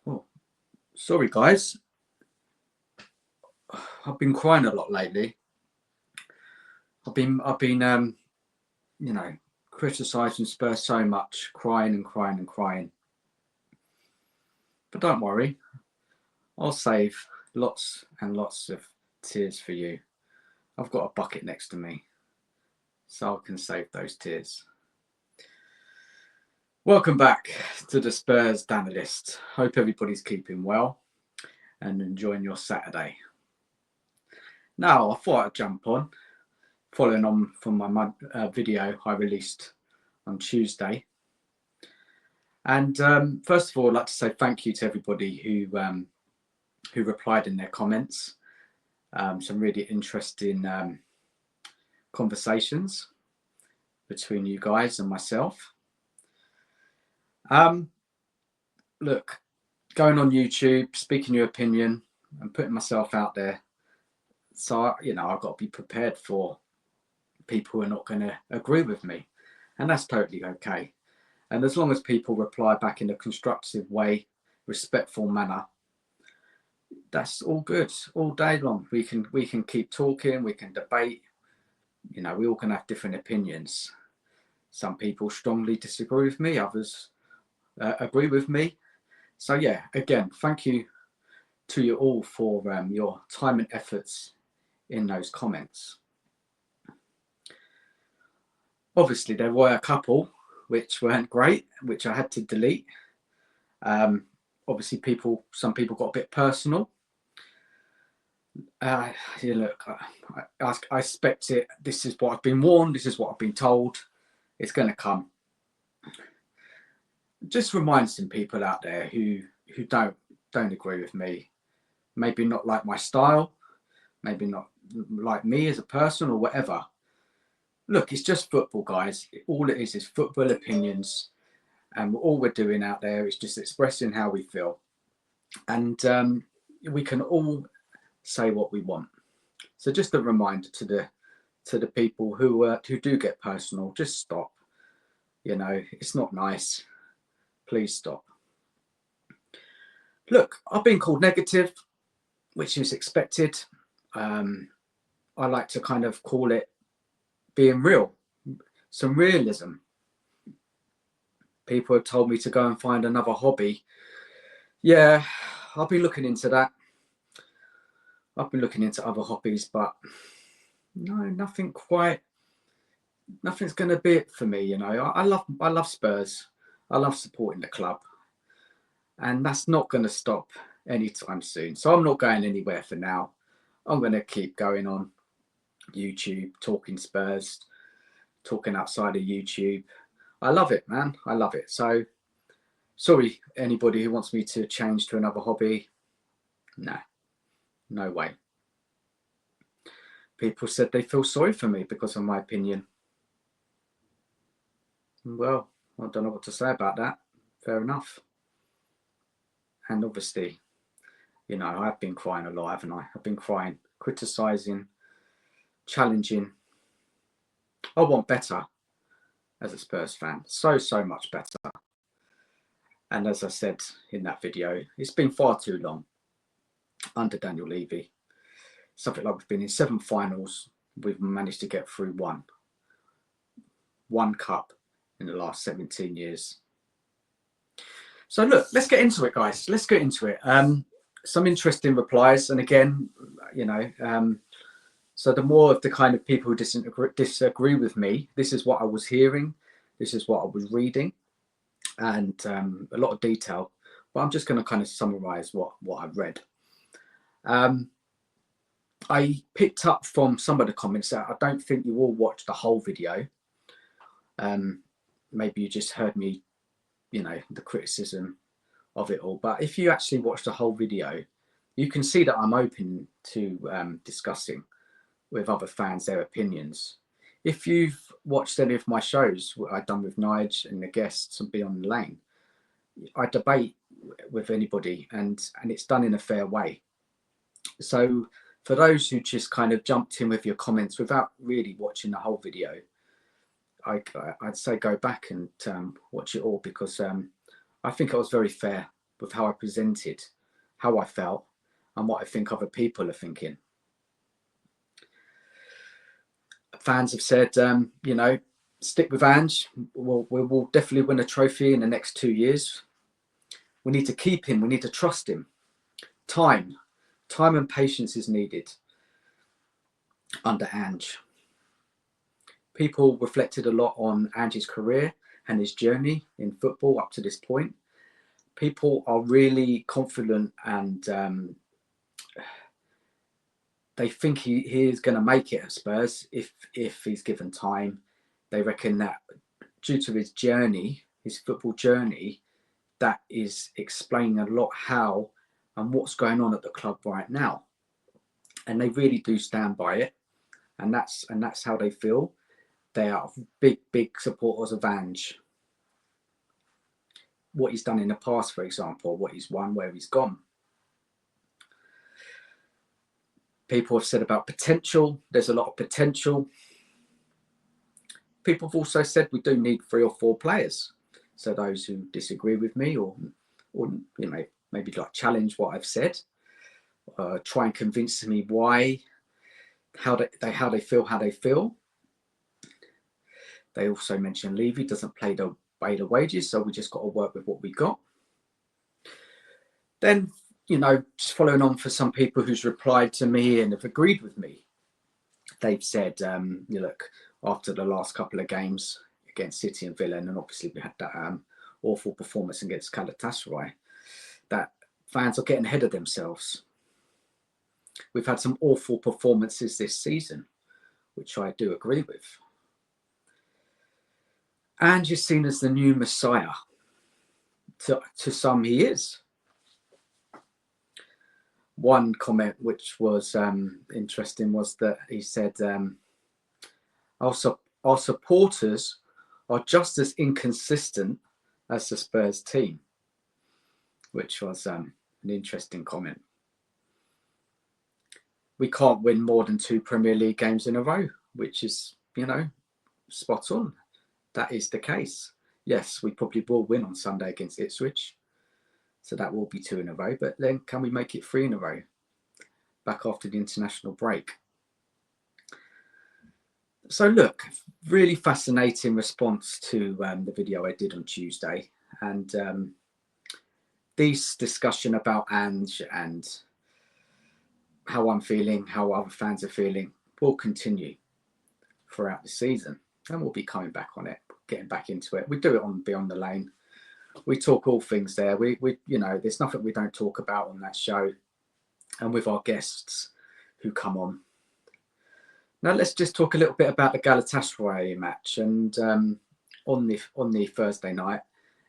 Oh, sorry, guys. I've been crying a lot lately. I've been, criticising Spurs so much, crying and crying and crying. But don't worry, I'll save lots and lots of tears for you. I've got a bucket next to me, so I can save those tears. Welcome back to the Spurs Danalist. Hope everybody's keeping well and enjoying your Saturday. Now, I thought I'd jump on, following on from my video I released on Tuesday. And first of all, I'd like to say thank you to everybody who replied in their comments. Some really interesting conversations between you guys and myself. Look, going on YouTube, speaking your opinion and putting myself out there. So, I've got to be prepared for people who are not going to agree with me. And that's totally okay. And as long as people reply back in a constructive way, respectful manner, that's all good. All day long, we can keep talking, we can debate. We all can have different opinions. Some people strongly disagree with me, others agree with me. So yeah, again, thank you to you all for your time and efforts in those comments. Obviously, there were a couple which weren't great, which I had to delete. Obviously, some people got a bit personal. Look, I expect it. This is what I've been warned. This is what I've been told. It's going to come. Just remind some people out there who don't agree with me. Maybe not like my style. Maybe not like me as a person or whatever. Look, it's just football, guys. All it is football opinions. And all we're doing out there is just expressing how we feel. And we can all say what we want. So just a reminder to the people who do get personal, just stop. It's not nice. Please stop. Look, I've been called negative, which is expected. I like to kind of call it being real, some realism. People have told me to go and find another hobby. Yeah, I'll be looking into that. I've been looking into other hobbies, but no, nothing's going to be it for me. I love Spurs. I love supporting the club, and that's not going to stop anytime soon. So I'm not going anywhere for now. I'm going to keep going on YouTube, talking Spurs, talking outside of YouTube. I love it, man. I love it. So sorry, anybody who wants me to change to another hobby. No way. People said they feel sorry for me because of my opinion. Well, I don't know what to say about that. Fair enough. And obviously, I've been crying a lot, haven't I? I've been crying, criticising, challenging. I want better as a Spurs fan. So much better. And as I said in that video, it's been far too long under Daniel Levy. Something like we've been in 7 finals. We've managed to get through one cup in the last 17 years. So look, let's get into it, guys. Let's get into it. Some interesting replies. And again, so the more of the kind of people who disagree with me, this is what I was hearing. This is what I was reading. And a lot of detail. But I'm just going to kind of summarize what I've read. I picked up from some of the comments that I don't think you all watched the whole video. Maybe you just heard me, the criticism of it all. But if you actually watch the whole video, you can see that I'm open to discussing with other fans their opinions. If you've watched any of my shows, what I've done with Nige and the guests and Beyond the Lane, I debate with anybody and it's done in a fair way. So for those who just kind of jumped in with your comments without really watching the whole video, I'd say go back and watch it all, because I think I was very fair with how I presented, how I felt, and what I think other people are thinking. Fans have said, stick with Ange. We'll definitely win a trophy in the next 2 years. We need to keep him. We need to trust him. Time and patience is needed under Ange. People reflected a lot on Ange's career and his journey in football up to this point. People are really confident, and they think he is going to make it at Spurs if he's given time. They reckon that due to his journey, his football journey, that is explaining a lot how and what's going on at the club right now. And they really do stand by it. And that's how they feel. They are big supporters of Ange. What he's done in the past, for example, what he's won, where he's gone. People have said about potential. There's a lot of potential. People have also said we do need 3 or 4 players. So those who disagree with me or maybe like challenge what I've said, try and convince me why, how they feel. They also mention Levy doesn't pay the wages, so we just got to work with what we got. Then, just following on for some people who's replied to me and have agreed with me, they've said, look, after the last couple of games against City and Villa, and obviously we had that awful performance against Galatasaray, that fans are getting ahead of themselves. We've had some awful performances this season, which I do agree with. Ange is seen as the new Messiah. To some, he is. One comment which was interesting was that he said, our supporters are just as inconsistent as the Spurs team, which was an interesting comment. We can't win more than 2 Premier League games in a row, which is, spot on. That is the case. Yes, we probably will win on Sunday against Ipswich. So that will be 2 in a row. But then can we make it 3 in a row? Back after the international break. So look, really fascinating response to the video I did on Tuesday. And this discussion about Ange and how I'm feeling, how other fans are feeling, will continue throughout the season. And we'll be coming back on it, getting back into it. We do it on Beyond the Lane. We talk all things there. We there's nothing we don't talk about on that show, and with our guests who come on. Now let's just talk a little bit about the Galatasaray match. And on the Thursday night,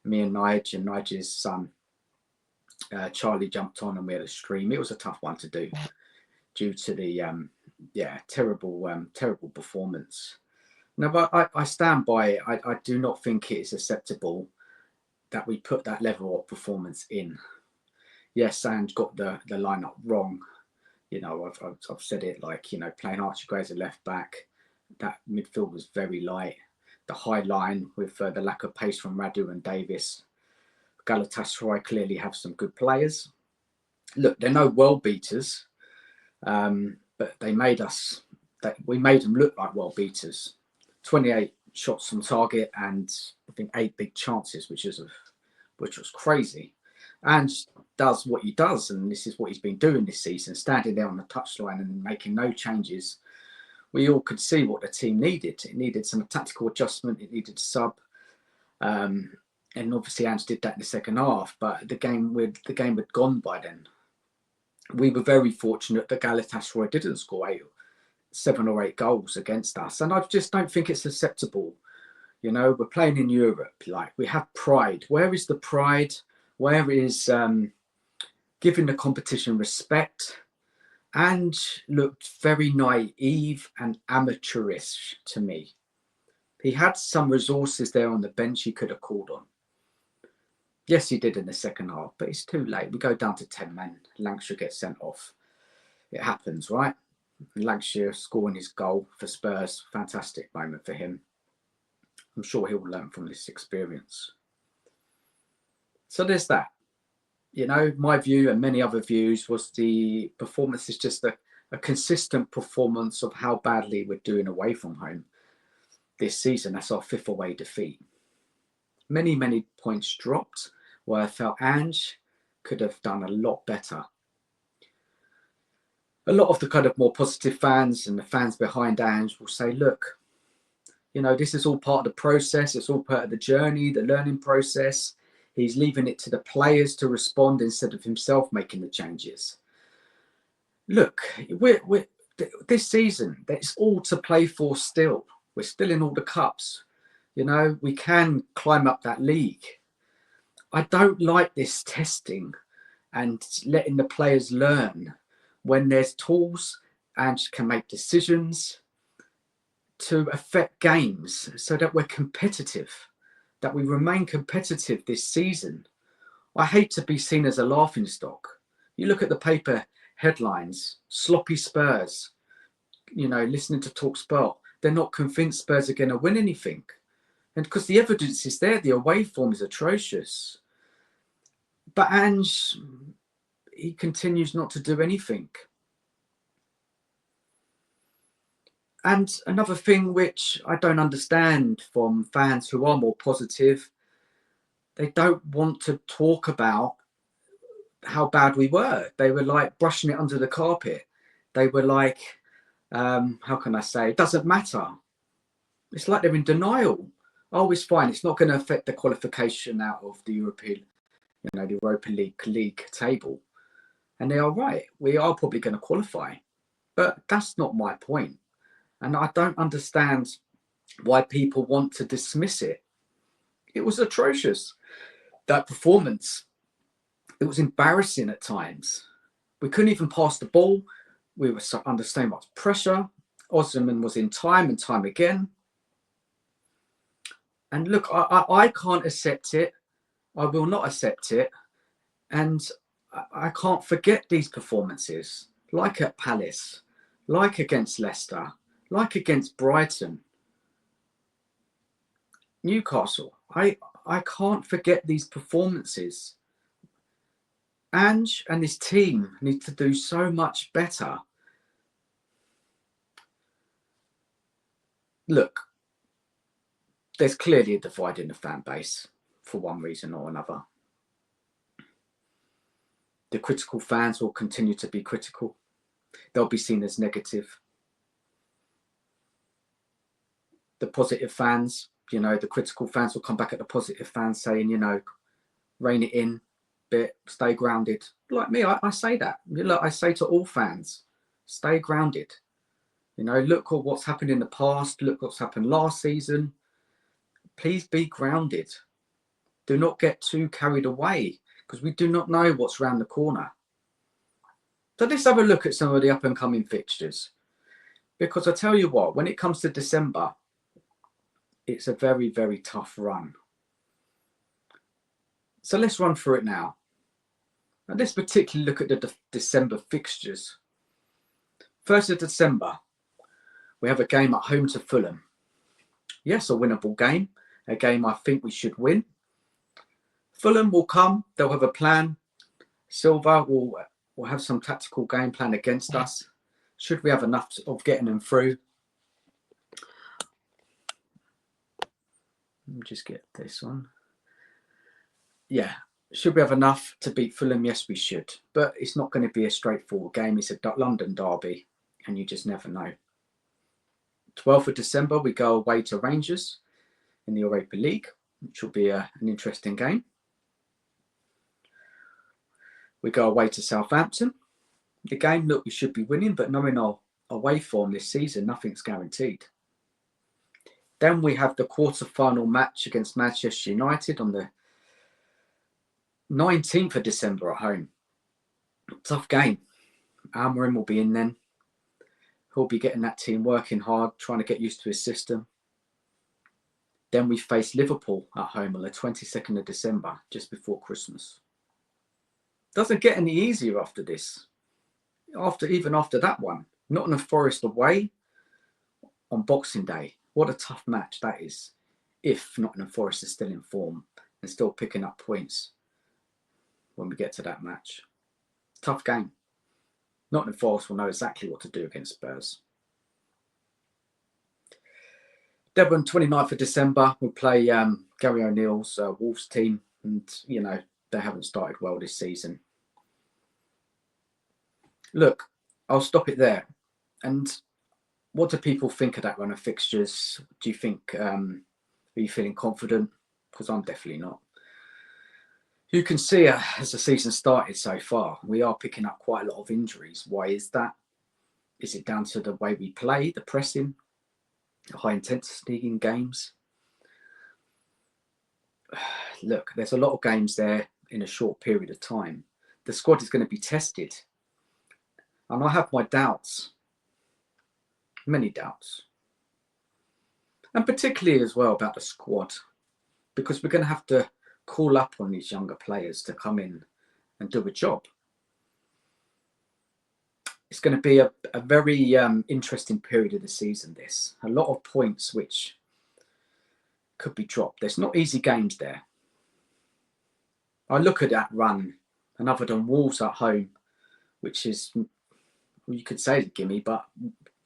me and Nigel's son Charlie jumped on, and we had a stream. It was a tough one to do due to the terrible performance. No, but I stand by it. I do not think it is acceptable that we put that level of performance in. Yes, Ange got the lineup wrong. I've said it, playing Archie Gray as a left back, that midfield was very light. The high line with the lack of pace from Radu and Davis. Galatasaray clearly have some good players. Look, they're no world beaters, but we made them look like world beaters. 28 shots on target and I think 8 big chances, which was crazy. And does what he does, and this is what he's been doing this season, standing there on the touchline and making no changes. We all could see what the team needed. It needed some tactical adjustment. It needed sub, and obviously Ange did that in the second half. But the game had gone by then. We were very fortunate that Galatasaray didn't score 7 or 8 goals against us, and I just don't think it's acceptable. We're playing in Europe. We have pride. Where is the pride? Where is giving the competition respect? Ange looked very naive and amateurish to me. He had some resources there on the bench he could have called on. Yes, he did in the second half, but it's too late. We go down to 10 men. Langshaw gets sent off. it happens, right? Lancashire scoring his goal for Spurs, fantastic moment for him. I'm sure he'll learn from this experience. So there's that. You know, my view and many other views was the performance is just a consistent performance of how badly we're doing away from home this season. That's our 5th away defeat. Many points dropped where I felt Ange could have done a lot better. A lot of the kind of more positive fans and the fans behind Ange will say, look, you know, this is all part of the process. It's all part of the journey, the learning process. He's leaving it to the players to respond instead of himself making the changes. Look, this season, it's all to play for still. We're still in all the cups. You know, we can climb up that league. I don't like this testing and letting the players learn when there's tools and can make decisions to affect games so that we're competitive, that we remain competitive this season. I hate to be seen as a laughingstock. You look at the paper headlines, sloppy Spurs, you know, listening to Talk Sport, they're not convinced Spurs are going to win anything. And because the evidence is there, the away form is atrocious. But Ange, he continues not to do anything. And another thing which I don't understand from fans who are more positive, they don't want to talk about how bad we were. They were like brushing it under the carpet. They were like, how can I say, it doesn't matter. It's like they're in denial. Oh, it's fine. It's not going to affect the qualification out of the European, you know, the Europa League table. And they are right. We are probably going to qualify. But that's not my point. And I don't understand why people want to dismiss it. It was atrocious, that performance. It was embarrassing at times. We couldn't even pass the ball. We were under so much pressure. Osman was in time and time again. And look, I can't accept it. I will not accept it. And I can't forget these performances, like at Palace, like against Leicester, like against Brighton, Newcastle. I can't forget these performances. Ange and his team need to do so much better. Look, there's clearly a divide in the fan base for one reason or another. The critical fans will continue to be critical. They'll be seen as negative. The positive fans, you know, the critical fans will come back at the positive fans saying, you know, rein it in a bit, stay grounded. Like me, I say that. Look, I say to all fans, stay grounded. You know, look at what's happened in the past. Look what's happened last season. Please be grounded. Do not get too carried away because we do not know what's around the corner. So let's have a look at some of the up and coming fixtures. Because I tell you what, when it comes to December, it's a very tough run. So let's run through it now. And let's particularly look at the December fixtures. 1st of December, we have a game at home to Fulham. Yes, a winnable game. A game I think we should win. Fulham will come. They'll have a plan. Silva will have some tactical game plan against us. Should we have enough of getting them through? Let me just get this one. Yeah. Should we have enough to beat Fulham? Yes, we should. But it's not going to be a straightforward game. It's a London derby, and you just never know. 12th of December, we go away to Rangers in the Europa League, which will be an interesting game. We go away to Southampton. The game, look, we should be winning, but knowing our away form this season, nothing's guaranteed. Then we have the quarter-final match against Manchester United on the 19th of December at home. Tough game. Amorim will be in then. He'll be getting that team working hard, trying to get used to his system. Then we face Liverpool at home on the 22nd of December, just before Christmas. Doesn't get any easier after this. even after that one, Nottingham Forest away on Boxing Day. What a tough match that is. If Nottingham Forest is still in form and still picking up points when we get to that match. Tough game. Nottingham Forest will know exactly what to do against Spurs. Devon, 29th of December, we'll play Gary O'Neill's Wolves team. And, you know, they haven't started well this season. Look, I'll stop it there. And what do people think of that run of fixtures? Do you think, are you feeling confident? Because I'm definitely not. You can see as the season started so far, we are picking up quite a lot of injuries. Why is that? Is it down to the way we play, the pressing, the high intensity in games? Look, there's a lot of games there in a short period of time. The squad is going to be tested. And I have my doubts, many doubts. And particularly as well about the squad, because we're going to have to call up on these younger players to come in and do a job. It's going to be a very interesting period of the season, this. A lot of points which could be dropped. There's not easy games there. I look at that run, and other than Wolves at home, which is, well, you could say it's a gimme, but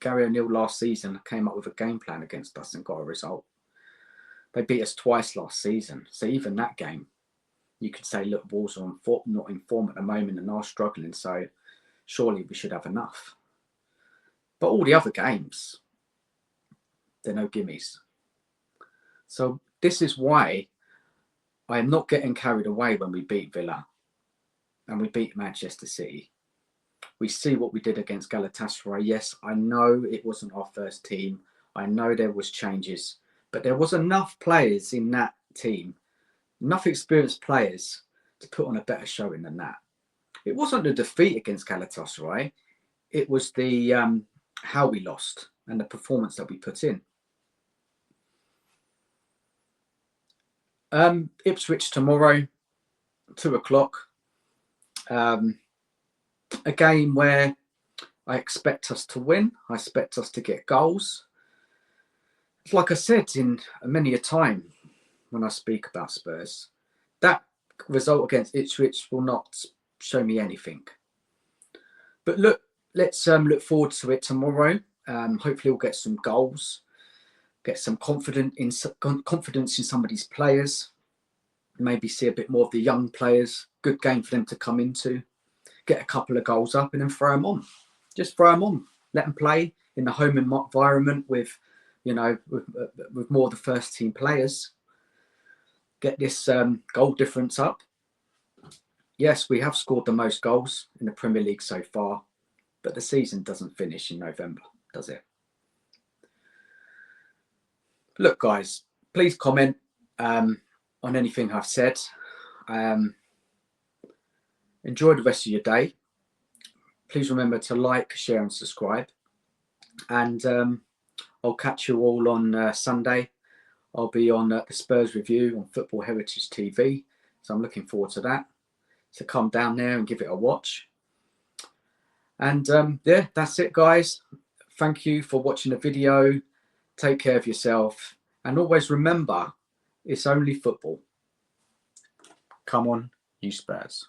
Gary O'Neill last season came up with a game plan against us and got a result. They beat us twice last season. So even that game, you could say, look, Wolves are not in form at the moment and are struggling. So surely we should have enough. But all the other games, they're no gimmies. So this is why I am not getting carried away when we beat Villa and we beat Manchester City. We see what we did against Galatasaray. Yes, I know it wasn't our first team. I know there was changes, but there was enough players in that team, enough experienced players to put on a better showing than that. It wasn't the defeat against Galatasaray. It was the how we lost and the performance that we put in. Ipswich tomorrow, 2:00. A game where I expect us to win. I expect us to get goals. It's like I said in many a time when I speak about Spurs, that result against Ipswich will not show me anything. But look, let's look forward to it tomorrow. Hopefully we'll get some goals, get some confidence in some of these players, maybe see a bit more of the young players. Good game for them to come into, get a couple of goals up and then throw them on. Just throw them on. Let them play in the home environment with, you know, with more of the first team players. Get this goal difference up. Yes, we have scored the most goals in the Premier League so far, but the season doesn't finish in November, does it? Look, guys, please comment on anything I've said. Enjoy the rest of your day. Please remember to like, share and subscribe. And I'll catch you all on Sunday. I'll be on the Spurs review on Football Heritage TV. So I'm looking forward to that. So come down there and give it a watch. And yeah, that's it, guys. Thank you for watching the video. Take care of yourself. And always remember, it's only football. Come on, you Spurs.